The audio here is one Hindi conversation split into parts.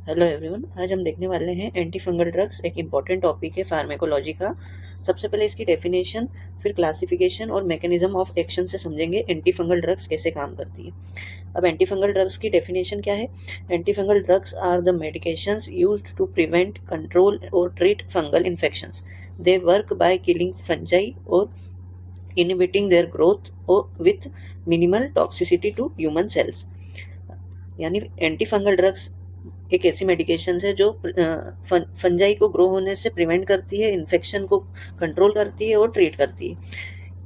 हेलो एवरीवन, आज हम देखने वाले हैं एंटी फंगल ड्रग्स। एक इम्पॉर्टेंट टॉपिक है फार्मेकोलॉजी का। सबसे पहले इसकी डेफिनेशन, फिर क्लासिफिकेशन और मैकेनिज्म ऑफ एक्शन से समझेंगे एंटी फंगल ड्रग्स कैसे काम करती है। अब एंटी फंगल ड्रग्स की डेफिनेशन क्या है? Antifungal drugs are the medications used to prevent, control और treat fungal infections. They work by killing fungi और inhibiting their growth with minimal toxicity to human cells. यानी एंटी फंगल ड्रग्स एक ऐसी मेडिकेशन है जो फंजाई को ग्रो होने से प्रिवेंट करती है, इन्फेक्शन को कंट्रोल करती है और ट्रीट करती है।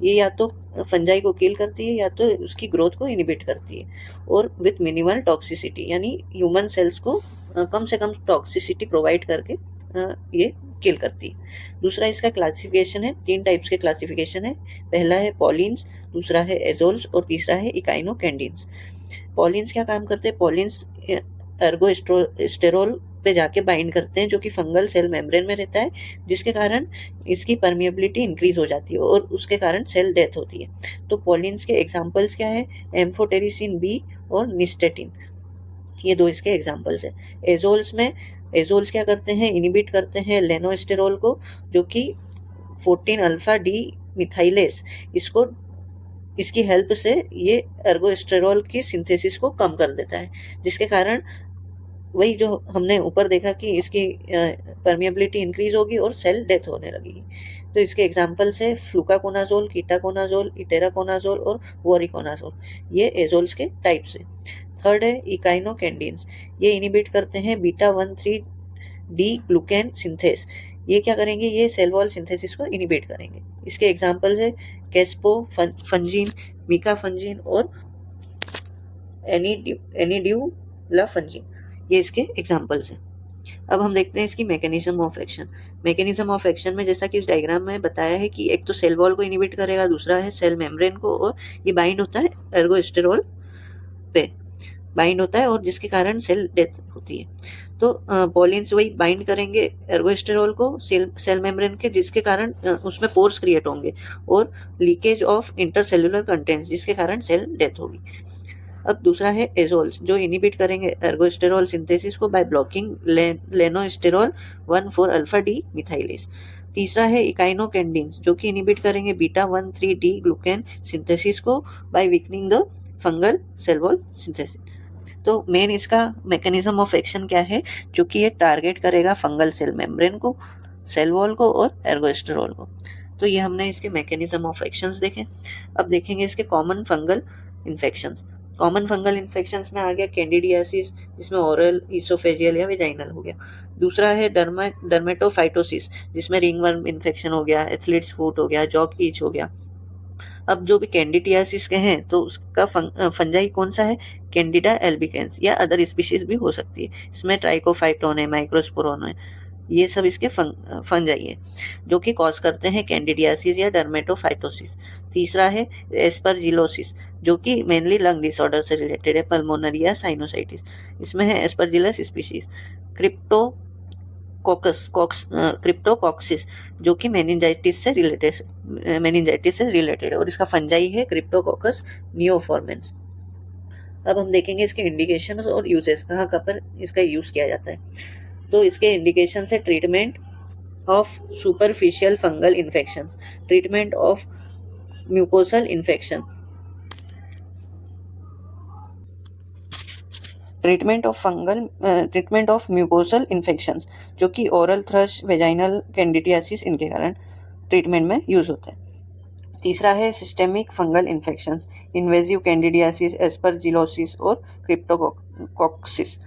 ये या तो फंजाई को किल करती है या तो उसकी ग्रोथ को इनिबिट करती है, और विथ मिनिमल टॉक्सिसिटी, यानी ह्यूमन सेल्स को कम से कम टॉक्सिसिटी प्रोवाइड करके ये किल करती है। दूसरा इसका क्लासिफिकेशन है, 3 टाइप्स के क्लासिफिकेशन है। पहला है पॉलिन्स, दूसरा है एजोल्स और तीसरा है इकाइनोकैंडिन्स। पॉलिन्स क्या काम करते हैं? पॉलिन्स एर्गोस्टेरोल पे जाके बाइंड करते हैं, जो कि फंगल सेल मेम्ब्रेन में रहता है, जिसके कारण इसकी परमिएबिलिटी इंक्रीज हो जाती है और उसके कारण सेल डेथ होती है। तो पॉलिन्स के एग्जांपल्स क्या है? एम्फोटेरिसिन बी और निस्टेटिन, ये 2 इसके एग्जांपल्स है। एजोल्स क्या करते हैं? इनिबिट करते हैं लेनोस्टेरोल को, जो कि 14 अल्फा डी मिथाइलेस, इसकी हेल्प से ये एर्गोस्टेरोल की सिंथेसिस को कम कर देता है, जिसके कारण वही जो हमने ऊपर देखा कि इसकी परमिएबिलिटी इंक्रीज होगी और सेल डेथ होने लगेगी। तो इसके एग्जांपल्स है फ्लूकाकोनाजोल, कीटाकोनाजोल, इटेराकोनाजोल और वोरिकोनाजोल। ये एजोल्स के टाइप्स है। थर्ड है इकाइनोकैंडिन्स। ये इनिबिट करते हैं बीटा-1,3 डी ग्लूकेन सिंथेस। ये क्या करेंगे? ये सेल वॉल सिंथेसिस को इनिबिट करेंगे। इसके एग्जांपल्स है कैस्पो फंजीन, मीकाफंजीन और एनिड्यूलाफंजीन। ये इसके एग्जांपल्स हैं। अब हम देखते हैं इसकी mechanism of action. Mechanism of action में जैसा कि इस डायग्राम में बताया है कि एक तो सेल वॉल को इनिबिट करेगा, दूसरा है सेल मेम्ब्रेन को, और ये बाइंड होता है एर्गोस्टेरोल पे बाइंड होता है और जिसके कारण सेल डेथ होती है। तो पॉलिन्स वही बाइंड करेंगे एर्गोस्टेरोल को सेल मेम्ब्रेन के, जिसके कारण उसमें पोर्स क्रिएट होंगे और लीकेज ऑफ इंटरसेल्युलर कंटेंट्स, जिसके कारण सेल डेथ होगी। अब दूसरा है एजोल्स, जो इनिबिट करेंगे एर्गोस्टेरोल सिंथेसिस को by blocking lanosterol 1,4 alpha demethylase. तीसरा है इकाइनोकैंडिन्स, जो कि इनिबिट करेंगे बीटा-1,3 डी ग्लूकेन सिंथेसिस को by weakening the fungal cell wall synthesis. तो मेन इसका मैकेनिज्म ऑफ एक्शन क्या है? जो कि ये टारगेट करेगा फंगल सेल मेम्ब्रेन को, सेल वॉल को और एर्गोस्टेरोल को। तो ये हमने इसके मैकेनिज्म ऑफ एक्शंस देखे। अब देखेंगे इसके common fungal infections. Common fungal infections में आ गया कैंडिडियासिस, जिसमें ओरल, इसोफेजियल या वेजाइनल हो गया। दूसरा है डर्मेटोफाइटोसिस, जिसमें रिंगवर्म इन्फेक्शन हो गया, एथलीट्स फुट हो गया, जॉक ईच हो गया। अब जो भी कैंडिडियासिस के हैं तो उसका फंजाई कौन सा है? कैंडिडा एल्बिकेंस या अदर स्पीशीज भी हो सकती है। इसमें ट्राइकोफाइटोन है, माइक्रोस्पोरोन है, ये सब इसके फंजाई है जो कि कॉज करते हैं कैंडिडियासिस या डर्मेटोफाइटोसिस। तीसरा है एस्परजिलोसिस, जो कि मेनली लंग डिसऑर्डर से रिलेटेड है, पल्मोनरी या साइनोसाइटिस। इसमें है एस्परजिलस स्पीशीज। क्रिप्टोकॉक्सिस, जो कि मेनिंजाइटिस से रिलेटेड है और इसका फंजाई है क्रिप्टोकोकस नियोफॉर्मेंस। अब हम देखेंगे इसके इंडिकेशन और यूजेस, कहाँ पर इसका यूज किया जाता है। तो इसके इंडिकेशन है treatment of superficial fungal infections, treatment of mucosal infection, treatment of mucosal infections, जो कि ओरल थ्रश, वेजाइनल कैंडिडियासिस, इनके कारण ट्रीटमेंट में यूज होता है। तीसरा है systemic fungal infections, invasive candidiasis, aspergillosis और क्रिप्टोकॉक्सिस।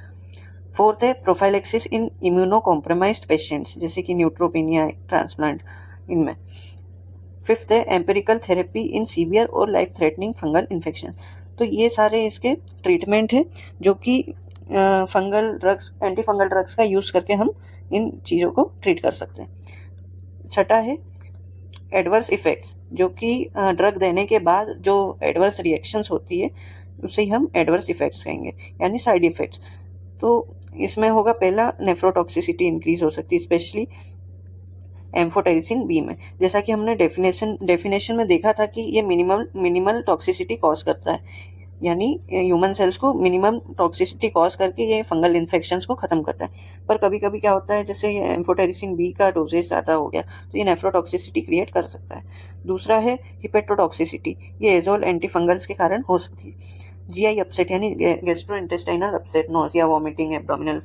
फोर्थ है प्रोफाइलेक्सिस इन इम्यूनो कॉम्प्रोमाइज्ड पेशेंट्स, जैसे कि न्यूट्रोपिनिया, ट्रांसप्लांट, इनमें। फिफ्थ है एम्पेरिकल थेरेपी इन सीवियर और लाइफ थ्रेटनिंग फंगल इन्फेक्शन। तो ये सारे इसके ट्रीटमेंट है जो कि एंटी फंगल ड्रग्स का यूज करके हम इन चीज़ों को ट्रीट कर सकते हैं। छठा है एडवर्स इफेक्ट्स, जो कि ड्रग देने के बाद जो एडवर्स रिएक्शंस होती है उसे हम एडवर्स इफेक्ट्स कहेंगे, यानी साइड इफेक्ट्स। तो इसमें होगा पहला, नेफ्रोटॉक्सिसिटी इंक्रीज हो सकती है, स्पेशली एम्फोटेरिसिन बी में। जैसा कि हमने डेफिनेशन में देखा था कि ये मिनिमल टॉक्सिसिटी कॉज करता है, यानी ह्यूमन सेल्स को मिनिमम टॉक्सिसिटी कॉज करके ये फंगल इन्फेक्शंस को ख़त्म करता है। पर कभी कभी क्या होता है, जैसे ये एम्फोटेरिसिन बी का डोजेज ज़्यादा हो गया तो ये नेफ्रोटॉक्सिसिटी क्रिएट कर सकता है। दूसरा है हिपेटोटॉक्सिसिटी, ये एजोल एंटीफंगल्स के कारण हो सकती है। जीआई अपसेट यानी gastrointestinal upset, nausea, vomiting, abdominal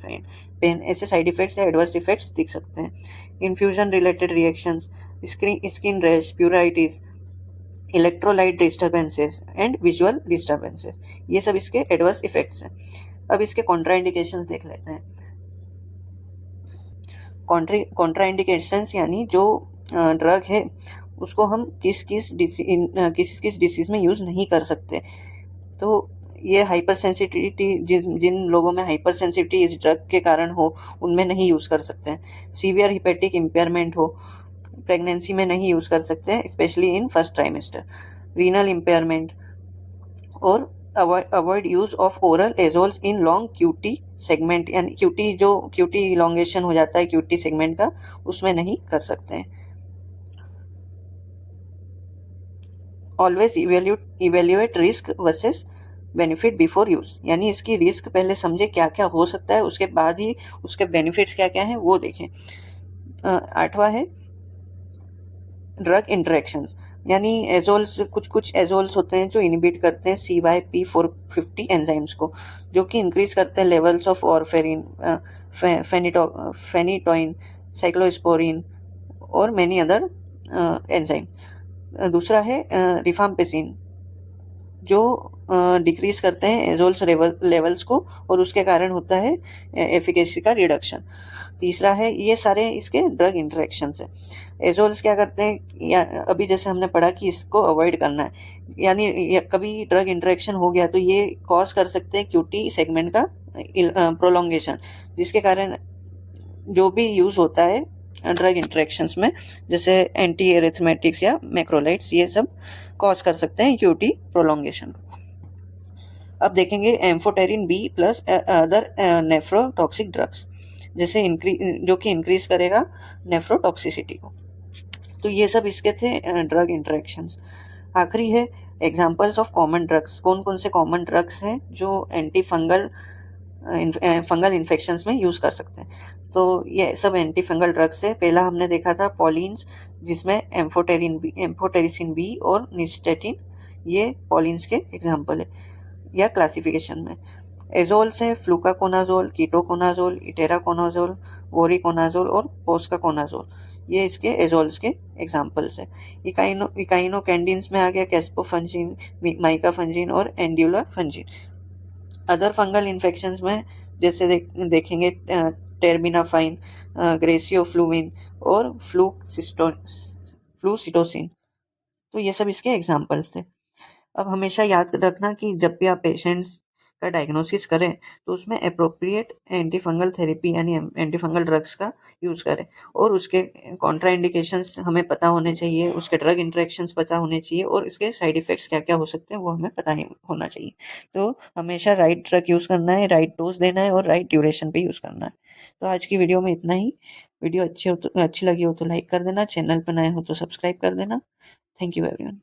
pain, ऐसे साइड इफेक्ट्स या एडवर्स इफेक्ट्स दिख सकते हैं। Infusion related reactions, skin rash, pruritus, electrolyte disturbances and visual disturbances, ये सब इसके एडवर्स इफेक्ट्स हैं। अब इसके कॉन्ट्राइंडिकेशंस देख लेते हैं। कॉन्ट्राइंडिकेशंस यानी जो ड्रग है उसको हम किस किस डिसीज में यूज़ नहीं कर सकते। तो ये हाइपर सेंसिटिविटी, जिन लोगों में हाइपर सेंसिटिविटी इस ड्रग के कारण हो उनमें नहीं यूज़ कर सकते हैं। सीवियर हिपेटिक इम्पेयरमेंट हो, प्रेगनेंसी में नहीं यूज़ कर सकते हैं, specially in first trimester. Renal impairment, और avoid use of oral azoles in long QT segment, यानी क्यूटी जो क्यूटी इलोंगेशन हो जाता है क्यूटी सेगमेंट का, उसमें नहीं कर सकते हैं। Always evaluate risk versus benefit before use, यानी इसकी रिस्क पहले समझे क्या क्या हो सकता है, उसके बाद ही उसके बेनिफिट्स क्या क्या हैं वो देखें। आठवां है ड्रग इंटरेक्शंस, यानी एजोल्स, कुछ कुछ एजोल्स होते हैं जो इनिबिट करते हैं CYP450 एंजाइम्स को, जो कि इंक्रीज करते हैं levels of warfarin, phenytoin, cyclosporine और मेनी अदर एंजाइम। दूसरा है रिफाम्पिसिन, जो डिक्रीज करते हैं एजोल्स लेवल्स को और उसके कारण होता है एफिकेसी का रिडक्शन। तीसरा है, ये सारे इसके ड्रग इंटरेक्शंस हैं। एजोल्स क्या करते हैं, या अभी जैसे हमने पढ़ा कि इसको अवॉइड करना है, यानी कभी ड्रग इंटरेक्शन हो गया तो ये कॉज कर सकते हैं क्यूटी सेगमेंट का प्रोलोंगेशन, जिसके कारण जो भी यूज होता है ड्रग इंटरेक्शंस में, जैसे एंटी एरिथमेटिक्स या मैक्रोलाइट्स, ये सब कॉज कर सकते हैं क्यूटी प्रोलोंगेशन। अब देखेंगे amphotericin B plus other nephrotoxic drugs, जैसे जो कि इंक्रीज करेगा नेफ्रोटॉक्सिसिटी को। तो ये सब इसके थे ड्रग इंटरेक्शंस। आखिरी है एग्जांपल्स ऑफ कॉमन ड्रग्स, कौन कौन से कॉमन ड्रग्स हैं जो एंटी फंगल इन्फेक्शंस में यूज़ कर सकते हैं। तो ये सब एंटी फंगल ड्रग्स है। पहला हमने देखा था पॉलिन्स, जिसमें एम्फोटेरिसिन बी और निस्टेटिन, ये पॉलिन्स के एग्जाम्पल है या क्लासिफिकेशन में। एजोल्स है फ्लूकाकोनाजोल, कीटोकोनाजोल, इटेराकोनाजोल, वोरिकोनाजोल और पोस्काकोनाजोल, ये इसके एजोल्स के एग्जाम्पल्स है। इकाइनोकैंडिन्स में आ गया कैस्पोफंजिन, माइकाफंजिन और एंड्यूलाफंजिन। अदर फंगल इन्फेक्शंस में जैसे देखेंगे टेर्मिनाफाइन, ग्रेसियोफ्लूविन और फ्लूसिटोसिन, तो ये सब इसके एग्जाम्पल्स थे। अब हमेशा याद रखना कि जब भी आप पेशेंट्स का डायग्नोसिस करें तो उसमें अप्रोप्रिएट एंटी फंगल थेरेपी यानी एंटी फंगल ड्रग्स का यूज़ करें, और उसके कॉन्ट्राइंडिकेशंस हमें पता होने चाहिए, उसके ड्रग इंटरेक्शंस पता होने चाहिए और इसके साइड इफ़ेक्ट्स क्या क्या हो सकते हैं वो हमें पता ही होना चाहिए। तो हमेशा राइट ड्रग यूज़ करना है, राइट डोज देना है और राइट ड्यूरेशन पे यूज़ करना है। तो आज की वीडियो में इतना ही। वीडियो अच्छी लगी हो तो लाइक कर देना, चैनल पर नए हो तो सब्सक्राइब कर देना। Thank you everyone.